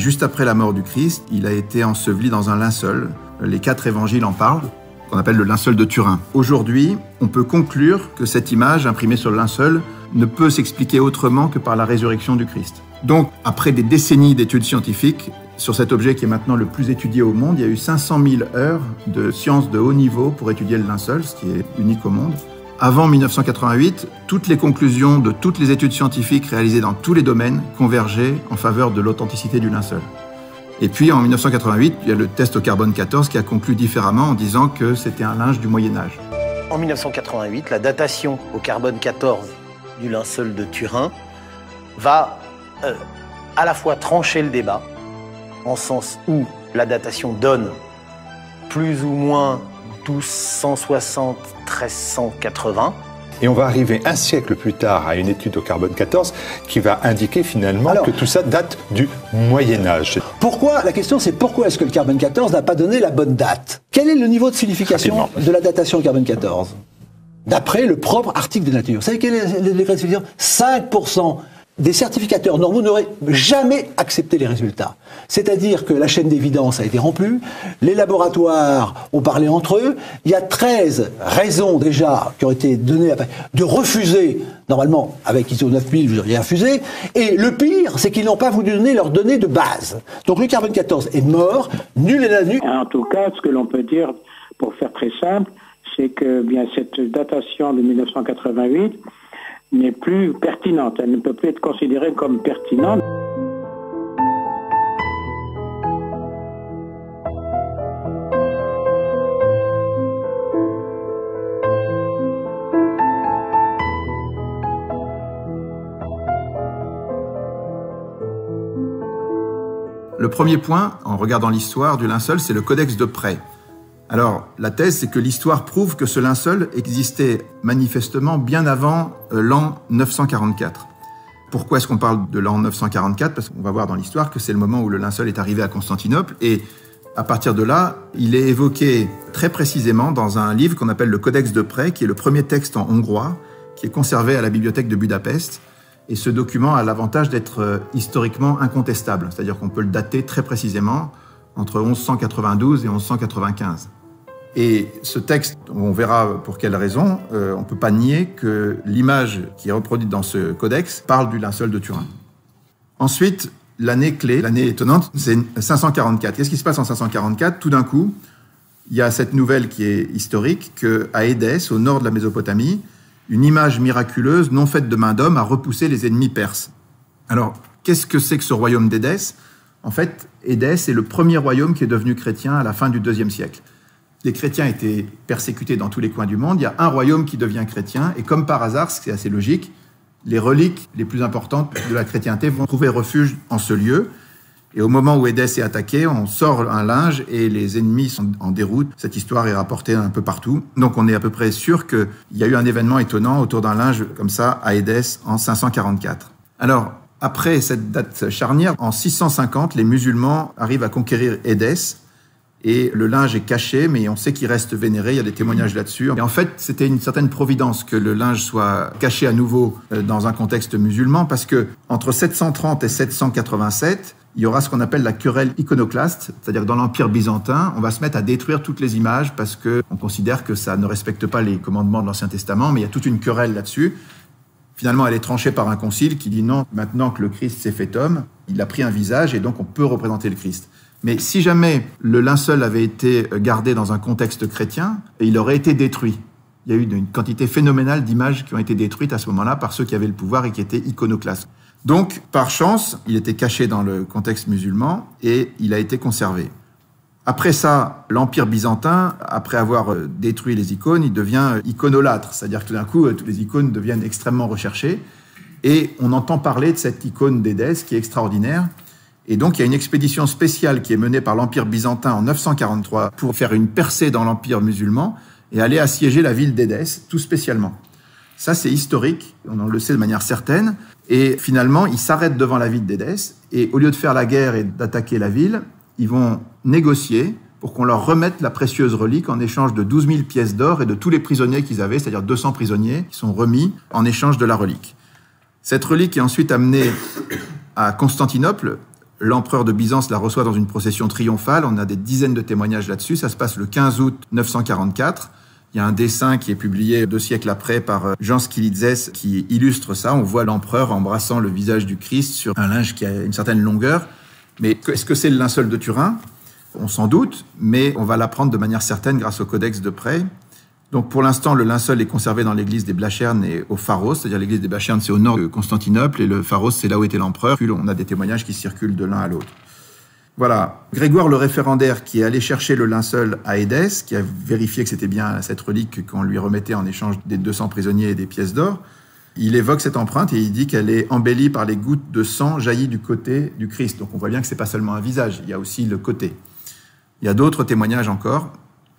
juste après la mort du Christ, il a été enseveli dans un linceul. Les 4 évangiles en parlent, qu'on appelle le linceul de Turin. Aujourd'hui, on peut conclure que cette image imprimée sur le linceul ne peut s'expliquer autrement que par la résurrection du Christ. Donc, après des décennies d'études scientifiques, sur cet objet qui est maintenant le plus étudié au monde, il y a eu 500 000 heures de sciences de haut niveau pour étudier le linceul, ce qui est unique au monde. Avant 1988, toutes les conclusions de toutes les études scientifiques réalisées dans tous les domaines convergeaient en faveur de l'authenticité du linceul. Et puis en 1988, il y a le test au carbone 14 qui a conclu différemment en disant que c'était un linge du Moyen-Âge. En 1988, la datation au carbone 14 du linceul de Turin va à la fois trancher le débat, en sens où la datation donne plus ou moins 1260, 1380. Et on va arriver un siècle plus tard à une étude au carbone 14 qui va indiquer finalement que tout ça date du Moyen-Âge. Pourquoi, la question c'est pourquoi est-ce que le carbone 14 n'a pas donné la bonne date? Quel est le niveau de signification de la datation au carbone 14? D'après le propre article de Nature. Vous savez quel est le degré de signification? 5%. Des certificateurs normaux n'auraient jamais accepté les résultats. C'est-à-dire que la chaîne d'évidence a été rompue, les laboratoires ont parlé entre eux, il y a 13 raisons déjà qui ont été données de refuser, normalement avec ISO 9000 vous auriez refusé, et le pire c'est qu'ils n'ont pas voulu donner leurs données de base. Donc le carbone 14 est mort, nul n'est nu. En tout cas, ce que l'on peut dire, pour faire très simple, c'est que bien cette datation de 1988 n'est plus pertinente. Elle ne peut plus être considérée comme pertinente. Le premier point, en regardant l'histoire du linceul, c'est le codex de Près. Alors, la thèse, c'est que l'histoire prouve que ce linceul existait manifestement bien avant l'an 944. Pourquoi est-ce qu'on parle de l'an 944? Parce qu'on va voir dans l'histoire que c'est le moment où le linceul est arrivé à Constantinople, et à partir de là, il est évoqué très précisément dans un livre qu'on appelle le Codex de Près, qui est le premier texte en hongrois, qui est conservé à la bibliothèque de Budapest. Et ce document a l'avantage d'être historiquement incontestable, c'est-à-dire qu'on peut le dater très précisément entre 1192 et 1195. Et ce texte, on verra pour quelle raison, on ne peut pas nier que l'image qui est reproduite dans ce codex parle du linceul de Turin. Ensuite, l'année clé, l'année étonnante, c'est 544. Qu'est-ce qui se passe en 544? Tout d'un coup, il y a cette nouvelle qui est historique, qu'à Édesse, au nord de la Mésopotamie, une image miraculeuse, non faite de main d'homme, a repoussé les ennemis perses. Alors, qu'est-ce que c'est que ce royaume d'Édesse? En fait, Édesse est le premier royaume qui est devenu chrétien à la fin du IIe siècle. Les chrétiens étaient persécutés dans tous les coins du monde. Il y a un royaume qui devient chrétien, et comme par hasard, c'est assez logique, les reliques les plus importantes de la chrétienté vont trouver refuge en ce lieu. Et au moment où Édesse est attaquée, on sort un linge et les ennemis sont en déroute. Cette histoire est rapportée un peu partout. Donc on est à peu près sûr qu'il y a eu un événement étonnant autour d'un linge comme ça à Édesse en 544. Alors, après cette date charnière, en 650, les musulmans arrivent à conquérir Édesse et le linge est caché, mais on sait qu'il reste vénéré, il y a des témoignages là-dessus. Et en fait, c'était une certaine providence que le linge soit caché à nouveau dans un contexte musulman, parce que entre 730 et 787, il y aura ce qu'on appelle la querelle iconoclaste, c'est-à-dire que dans l'Empire byzantin, on va se mettre à détruire toutes les images parce qu'on considère que ça ne respecte pas les commandements de l'Ancien Testament, mais il y a toute une querelle là-dessus. Finalement, elle est tranchée par un concile qui dit non, maintenant que le Christ s'est fait homme, il a pris un visage et donc on peut représenter le Christ. Mais si jamais le linceul avait été gardé dans un contexte chrétien, il aurait été détruit. Il y a eu une quantité phénoménale d'images qui ont été détruites à ce moment-là par ceux qui avaient le pouvoir et qui étaient iconoclastes. Donc, par chance, il était caché dans le contexte musulman et il a été conservé. Après ça, l'Empire byzantin, après avoir détruit les icônes, il devient iconolâtre. C'est-à-dire que tout d'un coup, toutes les icônes deviennent extrêmement recherchées. Et on entend parler de cette icône d'Édesse qui est extraordinaire. Et donc, il y a une expédition spéciale qui est menée par l'Empire byzantin en 943 pour faire une percée dans l'Empire musulman et aller assiéger la ville d'Édesse, tout spécialement. Ça, c'est historique, on le sait de manière certaine. Et finalement, ils s'arrêtent devant la ville d'Édesse et au lieu de faire la guerre et d'attaquer la ville, ils vont négocier pour qu'on leur remette la précieuse relique en échange de 12 000 pièces d'or et de tous les prisonniers qu'ils avaient, c'est-à-dire 200 prisonniers qui sont remis en échange de la relique. Cette relique est ensuite amenée à Constantinople. l'empereur de Byzance la reçoit dans une procession triomphale. On a des dizaines de témoignages là-dessus. Ça se passe le 15 août 944. Il y a un dessin qui est publié 2 siècles après par Jean Skilidzes qui illustre ça. On voit l'empereur embrassant le visage du Christ sur un linge qui a une certaine longueur. Mais est-ce que c'est le linceul de Turin? On s'en doute, mais on va l'apprendre de manière certaine grâce au Codex de Près. Donc pour l'instant, le linceul est conservé dans l'église des Blachernes et au Pharos, c'est-à-dire l'église des Blachernes, c'est au nord de Constantinople, et le Pharos, c'est là où était l'empereur. Puis on a des témoignages qui circulent de l'un à l'autre. Voilà. Grégoire le référendaire, qui est allé chercher le linceul à Édesse, qui a vérifié que c'était bien cette relique qu'on lui remettait en échange des 200 prisonniers et des pièces d'or, il évoque cette empreinte et il dit qu'elle est embellie par les gouttes de sang jaillies du côté du Christ. Donc on voit bien que c'est pas seulement un visage, il y a aussi le côté. Il y a d'autres témoignages encore.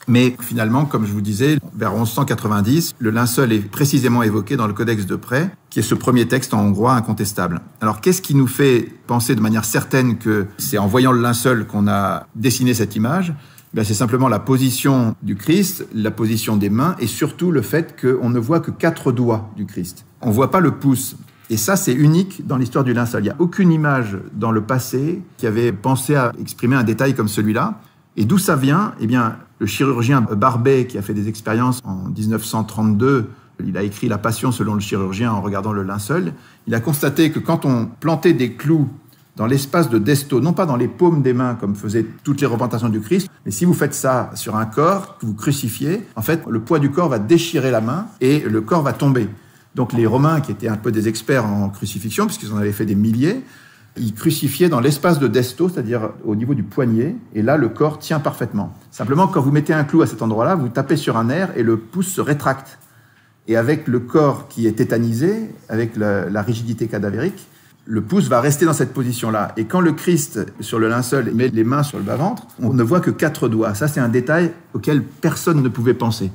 Mais finalement, comme je vous disais, vers 1190, le linceul est précisément évoqué dans le Codex de Près, qui est ce premier texte en hongrois incontestable. Alors, qu'est-ce qui nous fait penser de manière certaine que c'est en voyant le linceul qu'on a dessiné cette image? C'est simplement la position du Christ, la position des mains, et surtout le fait qu'on ne voit que 4 doigts du Christ. On ne voit pas le pouce. Et ça, c'est unique dans l'histoire du linceul. Il n'y a aucune image dans le passé qui avait pensé à exprimer un détail comme celui-là. Et d'où ça vient? Eh bien, le chirurgien Barbet, qui a fait des expériences en 1932, il a écrit La Passion selon le chirurgien en regardant le linceul. Il a constaté que quand on plantait des clous dans l'espace de Desto, non pas dans les paumes des mains comme faisaient toutes les représentations du Christ, mais si vous faites ça sur un corps que vous crucifiez, en fait, le poids du corps va déchirer la main et le corps va tomber. Donc les Romains, qui étaient un peu des experts en crucifixion, puisqu'ils en avaient fait des milliers, ils crucifiaient dans l'espace de Desto, c'est-à-dire au niveau du poignet, et là, le corps tient parfaitement. Simplement, quand vous mettez un clou à cet endroit-là, vous tapez sur un nerf et le pouce se rétracte. Et avec le corps qui est tétanisé, avec la rigidité cadavérique, le pouce va rester dans cette position-là. Et quand le Christ, sur le linceul, met les mains sur le bas-ventre, on ne voit que 4 doigts. Ça, c'est un détail auquel personne ne pouvait penser.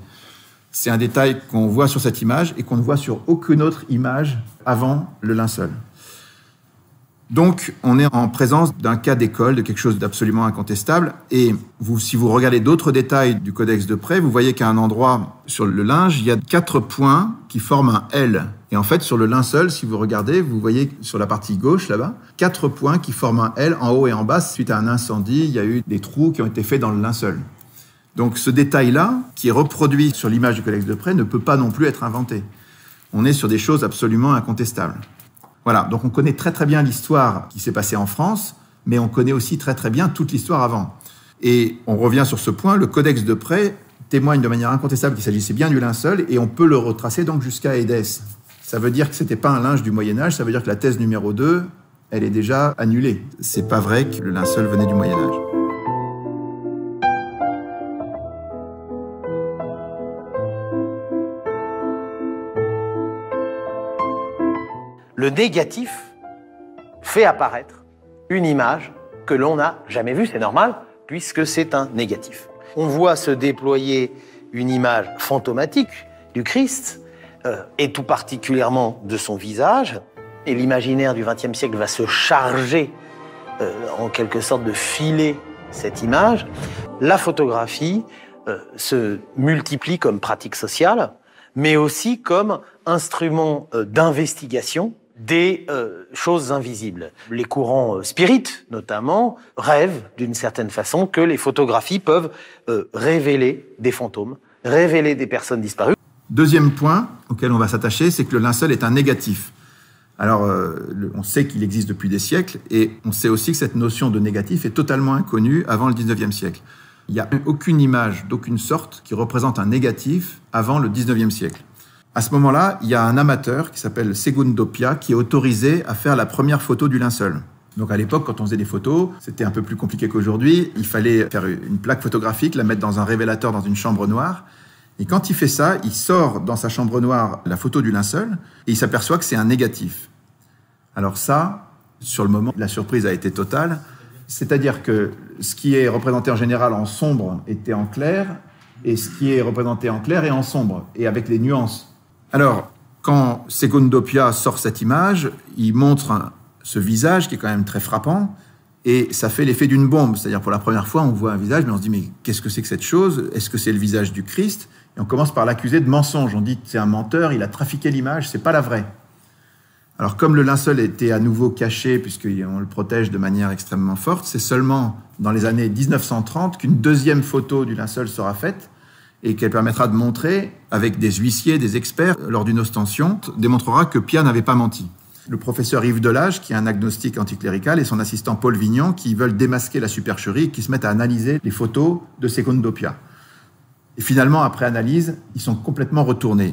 C'est un détail qu'on voit sur cette image et qu'on ne voit sur aucune autre image avant le linceul. Donc, on est en présence d'un cas d'école, de quelque chose d'absolument incontestable. Et si vous regardez d'autres détails du Codex de Près, vous voyez qu'à un endroit sur le linge, il y a 4 points qui forment un L. Et en fait, sur le linceul, si vous regardez, vous voyez sur la partie gauche, là-bas, 4 points qui forment un L en haut et en bas. Suite à un incendie, il y a eu des trous qui ont été faits dans le linceul. Donc, ce détail-là, qui est reproduit sur l'image du Codex de Près, ne peut pas non plus être inventé. On est sur des choses absolument incontestables. Voilà, donc on connaît très très bien l'histoire qui s'est passée en France, mais on connaît aussi très très bien toute l'histoire avant. Et on revient sur ce point, le Codex de Près témoigne de manière incontestable qu'il s'agissait bien du linceul, et on peut le retracer donc jusqu'à Édesse. Ça veut dire que ce n'était pas un linge du Moyen-Âge, ça veut dire que la thèse numéro 2, elle est déjà annulée. C'est pas vrai que le linceul venait du Moyen-Âge. Le négatif fait apparaître une image que l'on n'a jamais vue, c'est normal, puisque c'est un négatif. On voit se déployer une image fantomatique du Christ, et tout particulièrement de son visage, et l'imaginaire du XXe siècle va se charger, en quelque sorte, de filer cette image. La photographie se multiplie comme pratique sociale, mais aussi comme instrument d'investigation des choses invisibles. Les courants spirites, notamment, rêvent d'une certaine façon que les photographies peuvent révéler des fantômes, révéler des personnes disparues. Deuxième point auquel on va s'attacher, c'est que le linceul est un négatif. Alors, on sait qu'il existe depuis des siècles, et on sait aussi que cette notion de négatif est totalement inconnue avant le 19e siècle. Il n'y a aucune image d'aucune sorte qui représente un négatif avant le 19e siècle. À ce moment-là, il y a un amateur qui s'appelle Segundo Pia qui est autorisé à faire la première photo du linceul. Donc à l'époque, quand on faisait des photos, c'était un peu plus compliqué qu'aujourd'hui. Il fallait faire une plaque photographique, la mettre dans un révélateur dans une chambre noire. Et quand il fait ça, il sort dans sa chambre noire la photo du linceul et il s'aperçoit que c'est un négatif. Alors ça, sur le moment, la surprise a été totale. C'est-à-dire que ce qui est représenté en général en sombre était en clair et ce qui est représenté en clair est en sombre et avec les nuances. Alors, quand Segundo Pia sort cette image, il montre ce visage qui est quand même très frappant et ça fait l'effet d'une bombe. C'est-à-dire, pour la première fois, on voit un visage, mais on se dit, mais qu'est-ce que c'est que cette chose? Est-ce que c'est le visage du Christ? Et on commence par l'accuser de mensonge. On dit, c'est un menteur, il a trafiqué l'image, c'est pas la vraie. Alors comme le linceul était à nouveau caché, puisqu'on le protège de manière extrêmement forte, c'est seulement dans les années 1930 qu'une deuxième photo du linceul sera faite et qu'elle permettra de montrer, avec des huissiers, des experts, lors d'une ostension, démontrera que Pia n'avait pas menti. Le professeur Yves Delage, qui est un agnostique anticlérical, et son assistant Paul Vignon, qui veulent démasquer la supercherie et qui se mettent à analyser les photos de Secondo Pia. Et finalement, après analyse, ils sont complètement retournés.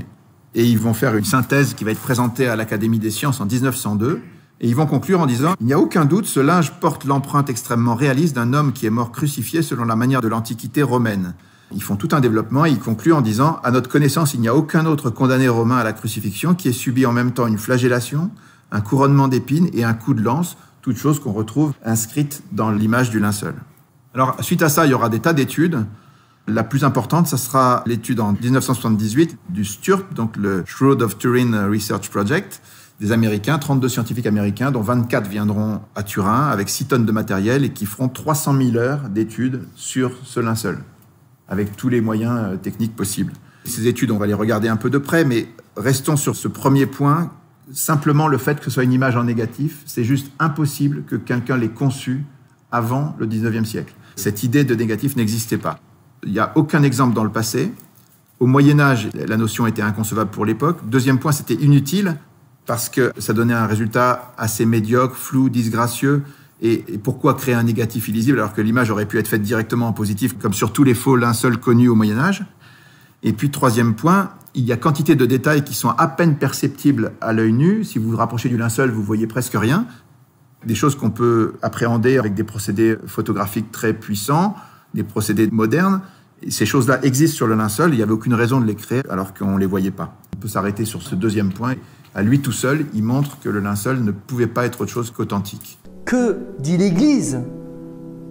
Et ils vont faire une synthèse qui va être présentée à l'Académie des sciences en 1902. Et ils vont conclure en disant « Il n'y a aucun doute, ce linge porte l'empreinte extrêmement réaliste d'un homme qui est mort crucifié selon la manière de l'Antiquité romaine. » Ils font tout un développement et ils concluent en disant « À notre connaissance, il n'y a aucun autre condamné romain à la crucifixion qui ait subi en même temps une flagellation, un couronnement d'épines et un coup de lance, toutes choses qu'on retrouve inscrites dans l'image du linceul. » Alors, suite à ça, il y aura des tas d'études. La plus importante, ça sera l'étude en 1978 du STURP, donc le Shroud of Turin Research Project, des Américains, 32 scientifiques américains, dont 24 viendront à Turin avec 6 tonnes de matériel et qui feront 300 000 heures d'études sur ce linceul, avec tous les moyens techniques possibles. Ces études, on va les regarder un peu de près, mais restons sur ce premier point. Simplement le fait que ce soit une image en négatif, c'est juste impossible que quelqu'un l'ait conçu avant le 19e siècle. Cette idée de négatif n'existait pas. Il n'y a aucun exemple dans le passé. Au Moyen-Âge, la notion était inconcevable pour l'époque. Deuxième point, c'était inutile parce que ça donnait un résultat assez médiocre, flou, disgracieux. Et pourquoi créer un négatif illisible alors que l'image aurait pu être faite directement en positif, comme sur tous les faux linceuls connus au Moyen-Âge. Et puis, troisième point, il y a quantité de détails qui sont à peine perceptibles à l'œil nu. Si vous vous rapprochez du linceul, vous voyez presque rien. Des choses qu'on peut appréhender avec des procédés photographiques très puissants, des procédés modernes. Et ces choses-là existent sur le linceul, il n'y avait aucune raison de les créer alors qu'on ne les voyait pas. On peut s'arrêter sur ce deuxième point. À lui tout seul, il montre que le linceul ne pouvait pas être autre chose qu'authentique. Que dit l'Église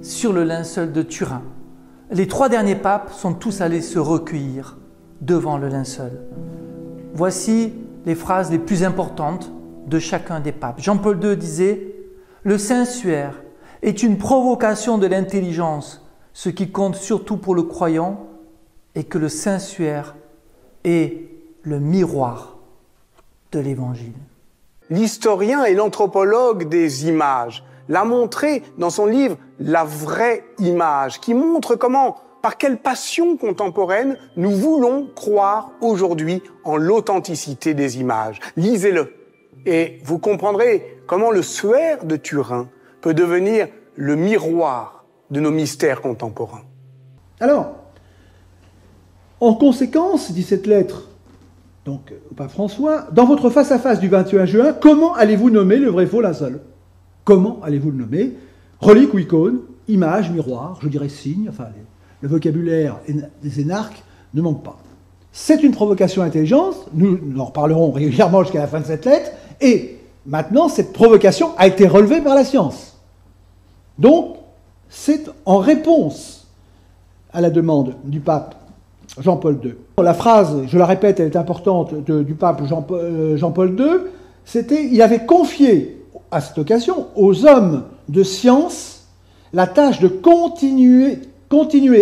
sur le linceul de Turin? Les 3 derniers papes sont tous allés se recueillir devant le linceul. Voici les phrases les plus importantes de chacun des papes. Jean-Paul II disait « Le Saint-Suaire est une provocation de l'intelligence. Ce qui compte surtout pour le croyant est que le Saint-Suaire est le miroir de l'Évangile. » L'historien et l'anthropologue des images l'a montré dans son livre « La vraie image » qui montre comment, par quelle passion contemporaine, nous voulons croire aujourd'hui en l'authenticité des images. Lisez-le et vous comprendrez comment le Suaire de Turin peut devenir le miroir de nos mystères contemporains. Alors, en conséquence, dit cette lettre donc au pape François, dans votre face-à-face du 21 juin, comment allez-vous nommer le vrai faux linceul? Comment allez-vous le nommer? Relique ou icône, image, miroir, je dirais signe, enfin le vocabulaire des énarques ne manque pas. C'est une provocation intelligente, nous en reparlerons régulièrement jusqu'à la fin de cette lettre, et maintenant cette provocation a été relevée par la science. Donc, c'est en réponse à la demande du pape Jean-Paul II. La phrase, je la répète, elle est importante, du pape Jean-Paul II, c'était, il avait confié à cette occasion aux hommes de science la tâche de continuer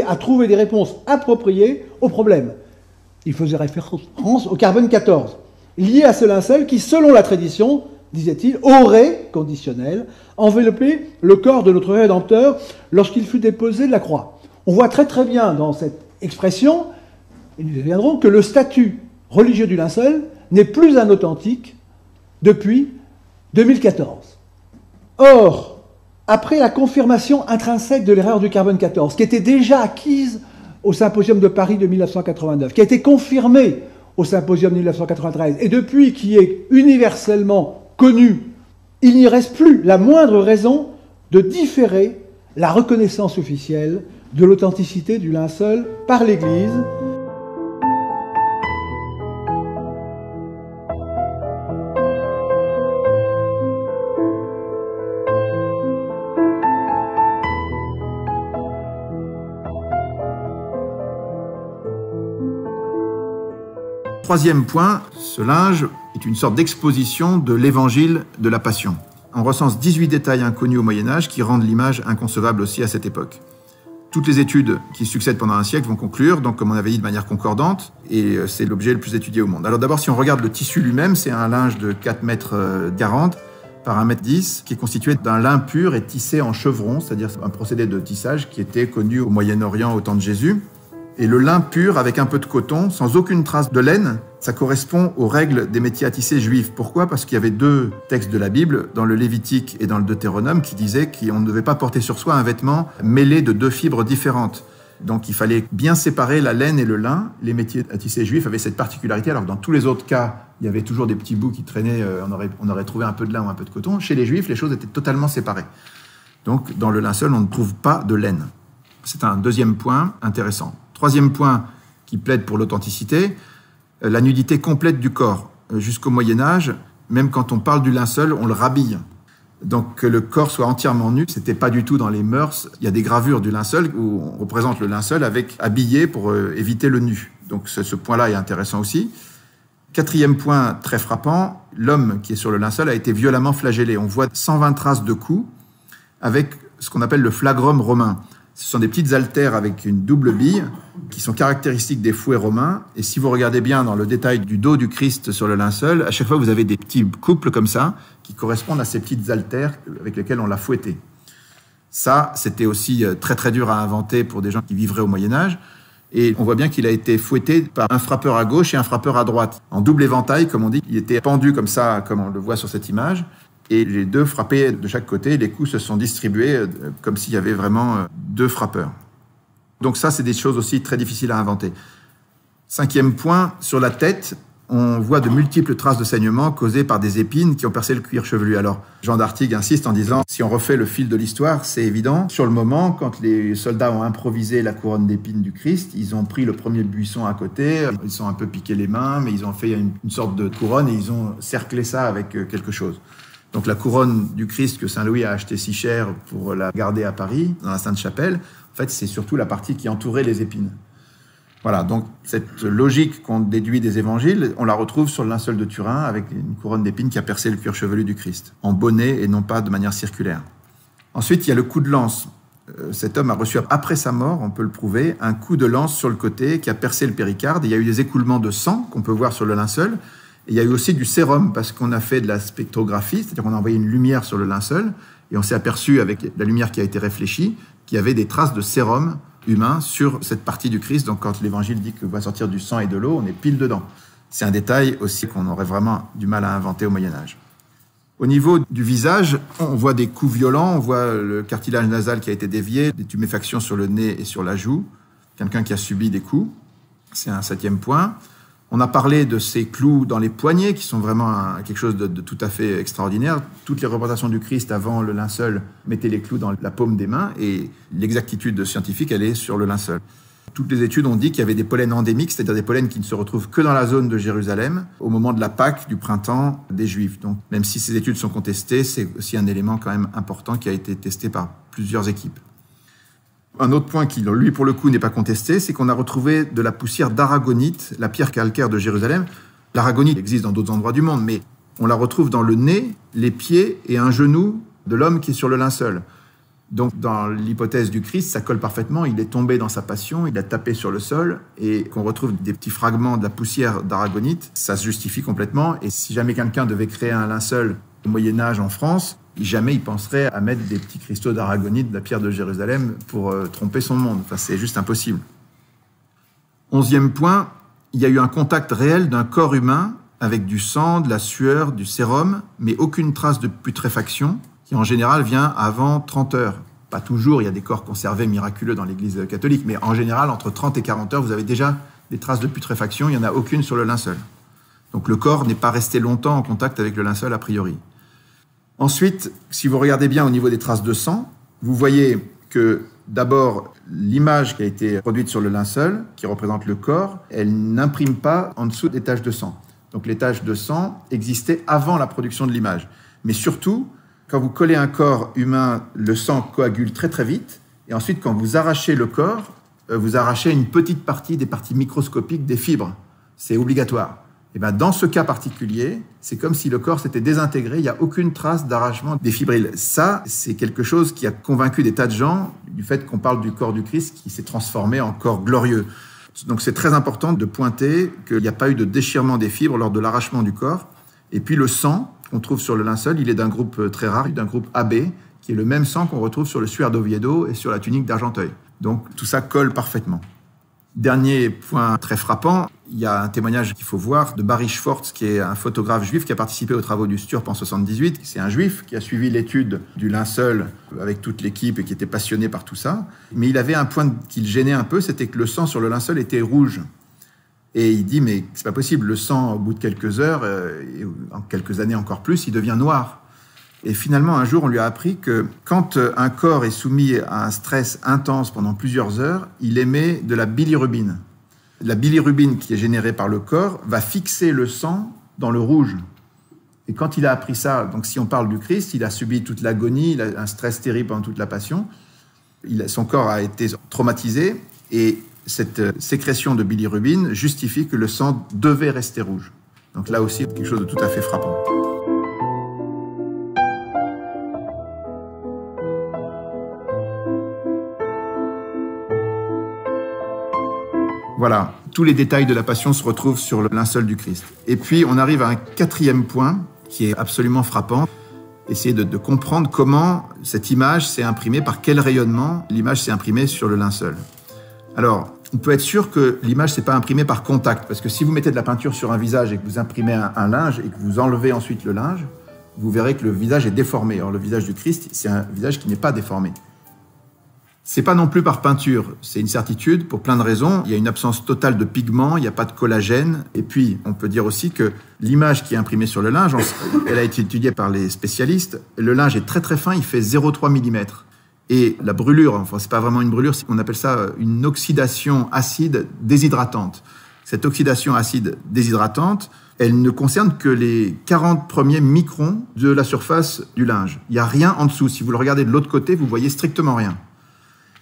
à trouver des réponses appropriées aux problèmes. Il faisait référence au carbone 14, lié à ce linceul qui, selon la tradition, disait-il, aurait, conditionnel, enveloppé le corps de notre Rédempteur lorsqu'il fut déposé de la croix. On voit très très bien dans cette expression, et nous y reviendrons, que le statut religieux du linceul n'est plus un authentique depuis 2014. Or, après la confirmation intrinsèque de l'erreur du carbone 14, qui était déjà acquise au Symposium de Paris de 1989, qui a été confirmée au Symposium de 1993, et depuis qui est universellement connu, il n'y reste plus la moindre raison de différer la reconnaissance officielle de l'authenticité du linceul par l'Église. Troisième point, ce linge est une sorte d'exposition de l'évangile de la Passion. On recense 18 détails inconnus au Moyen-Âge qui rendent l'image inconcevable aussi à cette époque. Toutes les études qui succèdent pendant un siècle vont conclure, donc comme on avait dit, de manière concordante, et c'est l'objet le plus étudié au monde. Alors d'abord, si on regarde le tissu lui-même, c'est un linge de 4,40 mètres par 1,10 m, qui est constitué d'un lin pur et tissé en chevron, c'est-à-dire un procédé de tissage qui était connu au Moyen-Orient au temps de Jésus. Et le lin pur avec un peu de coton, sans aucune trace de laine, ça correspond aux règles des métiers à tisser juifs. Pourquoi? Parce qu'il y avait 2 textes de la Bible, dans le Lévitique et dans le Deutéronome, qui disaient qu'on ne devait pas porter sur soi un vêtement mêlé de 2 fibres différentes. Donc il fallait bien séparer la laine et le lin. Les métiers à tisser juifs avaient cette particularité, alors que dans tous les autres cas, il y avait toujours des petits bouts qui traînaient, on aurait trouvé un peu de lin ou un peu de coton. Chez les juifs, les choses étaient totalement séparées. Donc dans le linceul, on ne trouve pas de laine. C'est un deuxième point intéressant. Troisième point qui plaide pour l'authenticité, la nudité complète du corps. Jusqu'au Moyen-Âge, même quand on parle du linceul, on le rhabille. Donc que le corps soit entièrement nu, c'était pas du tout dans les mœurs. Il y a des gravures du linceul où on représente le linceul avec habillé pour éviter le nu. Donc ce point-là est intéressant aussi. Quatrième point très frappant, l'homme qui est sur le linceul a été violemment flagellé. On voit 120 traces de coups avec ce qu'on appelle le flagrum romain. Ce sont des petites haltères avec une double bille qui sont caractéristiques des fouets romains. Et si vous regardez bien dans le détail du dos du Christ sur le linceul, à chaque fois vous avez des petits couples comme ça qui correspondent à ces petites haltères avec lesquelles on l'a fouetté. Ça, c'était aussi très très dur à inventer pour des gens qui vivraient au Moyen-Âge. Et on voit bien qu'il a été fouetté par un frappeur à gauche et un frappeur à droite. En double éventail, comme on dit, il était pendu comme ça, comme on le voit sur cette image. Et les 2 frappaient de chaque côté, les coups se sont distribués comme s'il y avait vraiment 2 frappeurs. Donc ça, c'est des choses aussi très difficiles à inventer. 5e point, sur la tête, on voit de multiples traces de saignement causées par des épines qui ont percé le cuir chevelu. Alors, Jean d'Artigues insiste en disant, si on refait le fil de l'histoire, c'est évident. Sur le moment, quand les soldats ont improvisé la couronne d'épines du Christ, ils ont pris le premier buisson à côté, ils sont un peu piqué les mains, mais ils ont fait une sorte de couronne et ils ont cerclé ça avec quelque chose. Donc la couronne du Christ que Saint Louis a acheté si cher pour la garder à Paris, dans la Sainte-Chapelle, en fait, c'est surtout la partie qui entourait les épines. Voilà, donc cette logique qu'on déduit des évangiles, on la retrouve sur le linceul de Turin avec une couronne d'épines qui a percé le cuir chevelu du Christ, en bonnet et non pas de manière circulaire. Ensuite, il y a le coup de lance. Cet homme a reçu, après sa mort, on peut le prouver, un coup de lance sur le côté qui a percé le péricarde. Il y a eu des écoulements de sang qu'on peut voir sur le linceul. Et il y a eu aussi du sérum parce qu'on a fait de la spectrographie, c'est-à-dire qu'on a envoyé une lumière sur le linceul et on s'est aperçu avec la lumière qui a été réfléchie qu'il y avait des traces de sérum humain sur cette partie du Christ. Donc quand l'évangile dit que va sortir du sang et de l'eau, on est pile dedans. C'est un détail aussi qu'on aurait vraiment du mal à inventer au Moyen-Âge. Au niveau du visage, on voit des coups violents, on voit le cartilage nasal qui a été dévié, des tuméfactions sur le nez et sur la joue, quelqu'un qui a subi des coups. C'est un 7e point. On a parlé de ces clous dans les poignets, qui sont vraiment quelque chose de tout à fait extraordinaire. Toutes les représentations du Christ avant le linceul mettaient les clous dans la paume des mains, et l'exactitude scientifique, elle est sur le linceul. Toutes les études ont dit qu'il y avait des pollens endémiques, c'est-à-dire des pollens qui ne se retrouvent que dans la zone de Jérusalem, au moment de la Pâque, du printemps des Juifs. Donc, même si ces études sont contestées, c'est aussi un élément quand même important qui a été testé par plusieurs équipes. Un autre point qui, lui, pour le coup, n'est pas contesté, c'est qu'on a retrouvé de la poussière d'aragonite, la pierre calcaire de Jérusalem. L'aragonite existe dans d'autres endroits du monde, mais on la retrouve dans le nez, les pieds et un genou de l'homme qui est sur le linceul. Donc, dans l'hypothèse du Christ, ça colle parfaitement. Il est tombé dans sa passion, il a tapé sur le sol, et qu'on retrouve des petits fragments de la poussière d'aragonite, ça se justifie complètement. Et si jamais quelqu'un devait créer un linceul au Moyen-Âge en France, jamais il penserait à mettre des petits cristaux d'aragonite de la pierre de Jérusalem pour tromper son monde. Enfin, c'est juste impossible. 11e point, il y a eu un contact réel d'un corps humain avec du sang, de la sueur, du sérum, mais aucune trace de putréfaction, qui en général vient avant 30 heures. Pas toujours, il y a des corps conservés miraculeux dans l'Église catholique, mais en général, entre 30 et 40 heures, vous avez déjà des traces de putréfaction, il n'y en a aucune sur le linceul. Donc le corps n'est pas resté longtemps en contact avec le linceul a priori. Ensuite, si vous regardez bien au niveau des traces de sang, vous voyez que d'abord, l'image qui a été produite sur le linceul, qui représente le corps, elle n'imprime pas en dessous des taches de sang. Donc les taches de sang existaient avant la production de l'image. Mais surtout, quand vous collez un corps humain, le sang coagule très très vite. Et ensuite, quand vous arrachez le corps, vous arrachez une petite partie des parties microscopiques des fibres. C'est obligatoire. Et bien, dans ce cas particulier, c'est comme si le corps s'était désintégré, il n'y a aucune trace d'arrachement des fibrilles. Ça, c'est quelque chose qui a convaincu des tas de gens du fait qu'on parle du corps du Christ qui s'est transformé en corps glorieux. Donc c'est très important de pointer qu'il n'y a pas eu de déchirement des fibres lors de l'arrachement du corps. Et puis le sang qu'on trouve sur le linceul, il est d'un groupe très rare, d'un groupe AB, qui est le même sang qu'on retrouve sur le suaire d'Oviedo et sur la tunique d'Argenteuil. Donc tout ça colle parfaitement. Dernier point très frappant, il y a un témoignage qu'il faut voir de Barry Schwartz, qui est un photographe juif qui a participé aux travaux du Sturp en 78. C'est un juif qui a suivi l'étude du linceul avec toute l'équipe et qui était passionné par tout ça. Mais il avait un point qui le gênait un peu, c'était que le sang sur le linceul était rouge. Et il dit, mais c'est pas possible, le sang, au bout de quelques heures, et en quelques années encore plus, il devient noir. Et finalement, un jour, on lui a appris que quand un corps est soumis à un stress intense pendant plusieurs heures, il émet de la bilirubine. La bilirubine qui est générée par le corps va fixer le sang dans le rouge. Et quand il a appris ça, donc si on parle du Christ, il a subi toute l'agonie, il a un stress terrible pendant toute la passion, son corps a été traumatisé, et cette sécrétion de bilirubine justifie que le sang devait rester rouge. Donc là aussi, quelque chose de tout à fait frappant. Voilà, tous les détails de la Passion se retrouvent sur le linceul du Christ. Et puis, on arrive à un quatrième point qui est absolument frappant. Essayer de comprendre comment cette image s'est imprimée, par quel rayonnement l'image s'est imprimée sur le linceul. Alors, on peut être sûr que l'image ne s'est pas imprimée par contact, parce que si vous mettez de la peinture sur un visage et que vous imprimez un linge et que vous enlevez ensuite le linge, vous verrez que le visage est déformé. Or, le visage du Christ, c'est un visage qui n'est pas déformé. C'est pas non plus par peinture, c'est une certitude pour plein de raisons. Il y a une absence totale de pigments, il n'y a pas de collagène. Et puis, on peut dire aussi que l'image qui est imprimée sur le linge, elle a été étudiée par les spécialistes. Le linge est très très fin, il fait 0,3 mm. Et la brûlure, enfin c'est pas vraiment une brûlure, on appelle ça une oxydation acide déshydratante. Cette oxydation acide déshydratante, elle ne concerne que les 40 premiers microns de la surface du linge. Il n'y a rien en dessous. Si vous le regardez de l'autre côté, vous voyez strictement rien.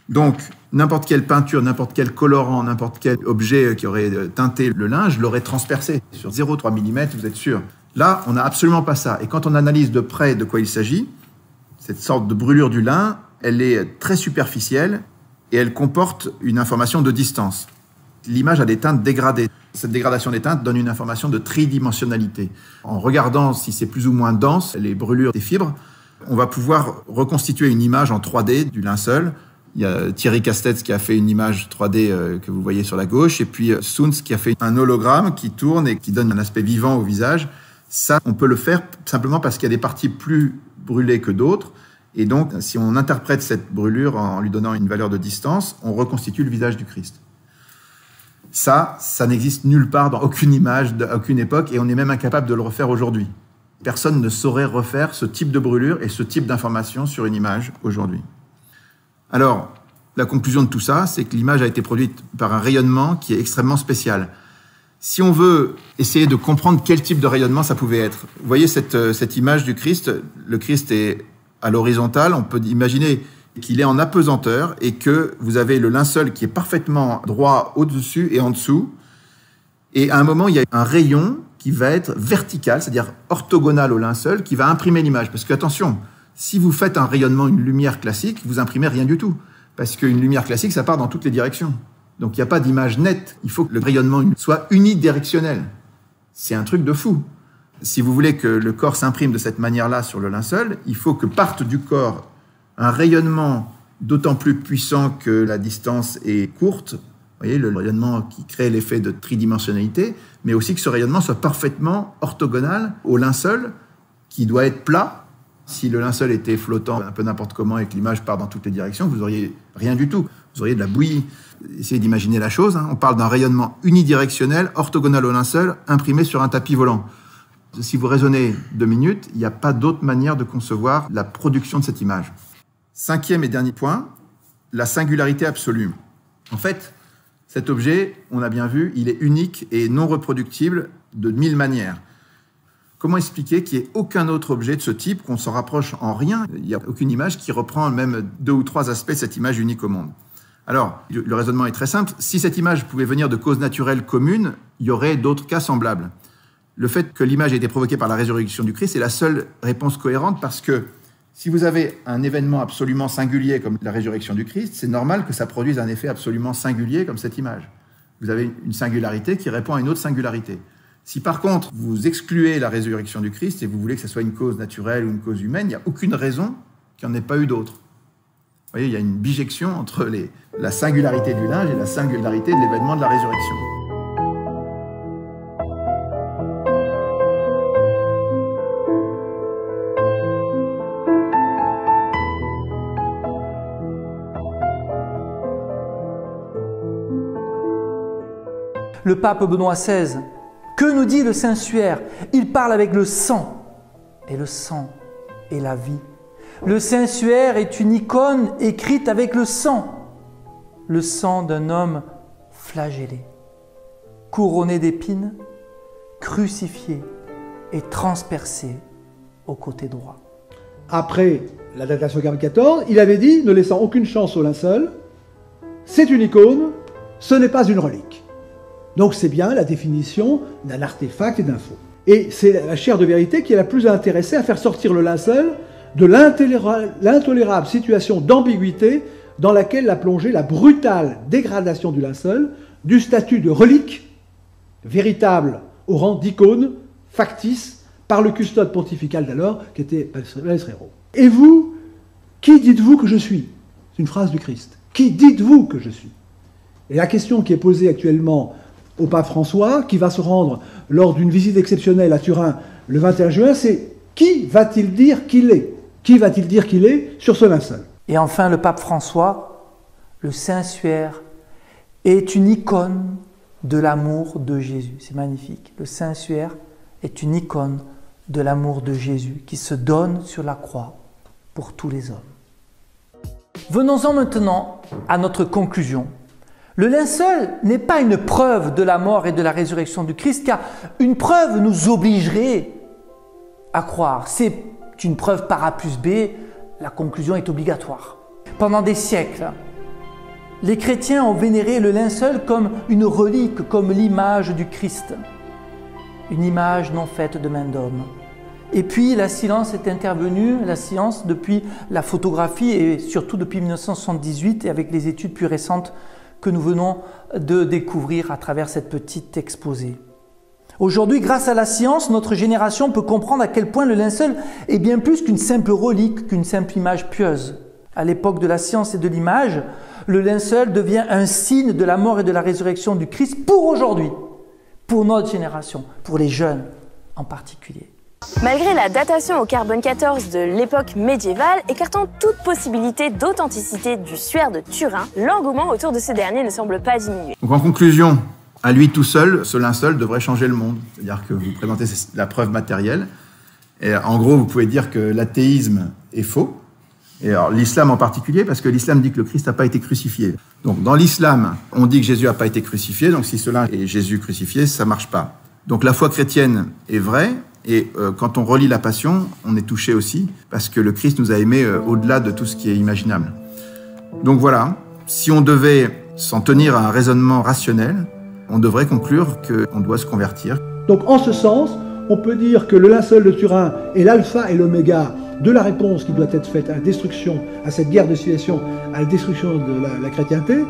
Donc, n'importe quelle peinture, n'importe quel colorant, n'importe quel objet qui aurait teinté le linge l'aurait transpercé. Sur 0,3 mm, vous êtes sûr. Là, on n'a absolument pas ça. Et quand on analyse de près de quoi il s'agit, cette sorte de brûlure du lin, elle est très superficielle et elle comporte une information de distance. L'image a des teintes dégradées. Cette dégradation des teintes donne une information de tridimensionnalité. En regardant si c'est plus ou moins dense, les brûlures des fibres, on va pouvoir reconstituer une image en 3D du linceul. Il y a Thierry Castetz qui a fait une image 3D que vous voyez sur la gauche, et puis Soons qui a fait un hologramme qui tourne et qui donne un aspect vivant au visage. Ça, on peut le faire simplement parce qu'il y a des parties plus brûlées que d'autres. Et donc, si on interprète cette brûlure en lui donnant une valeur de distance, on reconstitue le visage du Christ. Ça n'existe nulle part dans aucune image, d'aucune époque, et on est même incapable de le refaire aujourd'hui. Personne ne saurait refaire ce type de brûlure et ce type d'information sur une image aujourd'hui. Alors, la conclusion de tout ça, c'est que l'image a été produite par un rayonnement qui est extrêmement spécial. Si on veut essayer de comprendre quel type de rayonnement ça pouvait être, vous voyez cette image du Christ, le Christ est à l'horizontale, on peut imaginer qu'il est en apesanteur et que vous avez le linceul qui est parfaitement droit au-dessus et en dessous. Et à un moment, il y a un rayon qui va être vertical, c'est-à-dire orthogonal au linceul, qui va imprimer l'image. Parce que, attention, si vous faites un rayonnement, une lumière classique, vous imprimez rien du tout. Parce qu'une lumière classique, ça part dans toutes les directions. Donc, il n'y a pas d'image nette. Il faut que le rayonnement soit unidirectionnel. C'est un truc de fou. Si vous voulez que le corps s'imprime de cette manière-là sur le linceul, il faut que parte du corps un rayonnement d'autant plus puissant que la distance est courte. Vous voyez, le rayonnement qui crée l'effet de tridimensionnalité, mais aussi que ce rayonnement soit parfaitement orthogonal au linceul, qui doit être plat. Si le linceul était flottant un peu n'importe comment et que l'image part dans toutes les directions, vous n'auriez rien du tout. Vous auriez de la bouillie. Essayez d'imaginer la chose. On parle d'un rayonnement unidirectionnel, orthogonal au linceul, imprimé sur un tapis volant. Si vous raisonnez 2 minutes, il n'y a pas d'autre manière de concevoir la production de cette image. 5e et dernier point, la singularité absolue. En fait, cet objet, on a bien vu, il est unique et non reproductible de 1000 manières. Comment expliquer qu'il n'y ait aucun autre objet de ce type, qu'on s'en rapproche en rien? Il n'y a aucune image qui reprend même 2 ou 3 aspects de cette image unique au monde. Alors, le raisonnement est très simple. Si cette image pouvait venir de causes naturelles communes, il y aurait d'autres cas semblables. Le fait que l'image ait été provoquée par la résurrection du Christ est la seule réponse cohérente parce que Si vous avez un événement absolument singulier comme la résurrection du Christ, c'est normal que ça produise un effet absolument singulier comme cette image. Vous avez une singularité qui répond à une autre singularité. Si par contre, vous excluez la résurrection du Christ et vous voulez que ce soit une cause naturelle ou une cause humaine, il n'y a aucune raison qu'il n'y en ait pas eu d'autre. Vous voyez, il y a une bijection entre la singularité du linge et la singularité de l'événement de la résurrection. Le pape Benoît XVI, que nous dit le Saint-Suaire? Il parle avec le sang, et le sang est la vie. Le Saint-Suaire est une icône écrite avec le sang d'un homme flagellé, couronné d'épines, crucifié et transpercé au côté droit. Après la datation carbone 14, il avait dit, ne laissant aucune chance au linceul, c'est une icône, ce n'est pas une relique. Donc c'est bien la définition d'un artefact et d'un faux. Et c'est la chaire de vérité qui est la plus intéressée à faire sortir le linceul de l'intolérable situation d'ambiguïté dans laquelle l'a plongé la brutale dégradation du linceul du statut de relique, véritable au rang d'icône, factice, par le custode pontifical d'alors, qui était Balesrero. Et vous, qui dites-vous que je suis? C'est une phrase du Christ. Qui dites-vous que je suis? Et la question qui est posée actuellement au pape François, qui va se rendre lors d'une visite exceptionnelle à Turin le 21 juin, c'est qui va-t-il dire qu'il est? Qui va-t-il dire qu'il est sur ce linceul? Et enfin, le pape François, le Saint-Suaire, est une icône de l'amour de Jésus. C'est magnifique. Le Saint-Suaire est une icône de l'amour de Jésus qui se donne sur la croix pour tous les hommes. Venons-en maintenant à notre conclusion. Le linceul n'est pas une preuve de la mort et de la résurrection du Christ, car une preuve nous obligerait à croire. C'est une preuve par A plus B, la conclusion est obligatoire. Pendant des siècles, les chrétiens ont vénéré le linceul comme une relique, comme l'image du Christ. Une image non faite de main d'homme. Et puis la science est intervenue, la science depuis la photographie et surtout depuis 1978 et avec les études plus récentes que nous venons de découvrir à travers cette petite exposé. Aujourd'hui, grâce à la science, notre génération peut comprendre à quel point le linceul est bien plus qu'une simple relique, qu'une simple image pieuse. À l'époque de la science et de l'image, le linceul devient un signe de la mort et de la résurrection du Christ pour aujourd'hui, pour notre génération, pour les jeunes en particulier. Malgré la datation au carbone 14 de l'époque médiévale, écartant toute possibilité d'authenticité du suaire de Turin, l'engouement autour de ce dernier ne semble pas diminuer. Donc en conclusion, à lui tout seul, ce linceul devrait changer le monde. C'est-à-dire que vous présentez la preuve matérielle, et en gros vous pouvez dire que l'athéisme est faux, et alors l'islam en particulier, parce que l'islam dit que le Christ n'a pas été crucifié. Donc dans l'islam, on dit que Jésus n'a pas été crucifié, donc si cela est Jésus crucifié, ça ne marche pas. Donc la foi chrétienne est vraie, et quand on relit la Passion, on est touché aussi, parce que le Christ nous a aimés au-delà de tout ce qui est imaginable. Donc voilà, si on devait s'en tenir à un raisonnement rationnel, on devrait conclure qu'on doit se convertir. Donc en ce sens, on peut dire que le linceul de Turin est l'alpha et l'oméga de la réponse qui doit être faite à la destruction, à cette guerre de civilisation, à la destruction de la chrétienté.